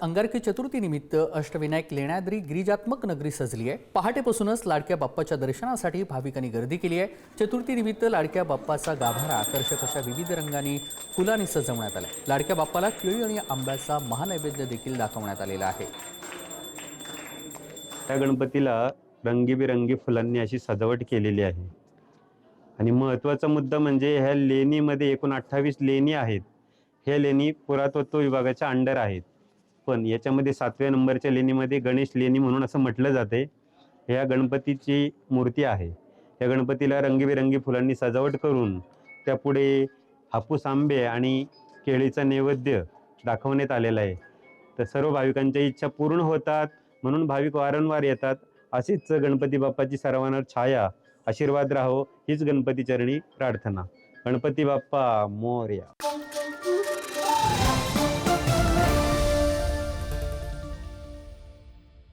अंगारकी चतुर्थी निमित्त अष्टविनायक लेण्याद्री गिरिजात्मक नगरी सजली आहे। पहाटेपासूनच लाडक्या बाप्पाच्या दर्शनासाठी भाविकांनी गर्दी केली आहे। चतुर्थी निमित्त लाडक्या बाप्पाचा गाभारा आकर्षक अशा विविध रंगांनी फुलांनी सजवण्यात आला। लाडक्या बाप्पाला केळी आणि आंब्याचा महानैवेद्य देखील दाखवण्यात आलेला आहे। त्या गणपतीला रंगीबेरंगी फुलांनी अशी सजावट केलेली आहे। आणि महत्त्वाचा मुद्दा म्हणजे ह्या लेणीमध्ये एकूण 28 लेणी आहेत। ह्या लेणी पुरातत्व विभागाच्या अंडर आहेत, पण याच्यामध्ये 7व्या नंबरच्या लेणीमध्ये गणेश लेणी म्हणून असं म्हटलं जाते। ह्या गणपतीची मूर्ती आहे। या गणपतीला रंगीबेरंगी फुलांनी सजावट करून त्यापुढे हापूस आंबे आणि केळीचा नैवेद्य दाखवण्यात आलेला आहे। तर सर्व भाविकांच्या इच्छा पूर्ण होतात, म्हणून भाविक वारंवार येतात। अशीच गणपती बाप्पाची सर्वांवर छाया आशीर्वाद राहो हीच गणपती चरणी प्रार्थना। गणपती बाप्पा मोरया।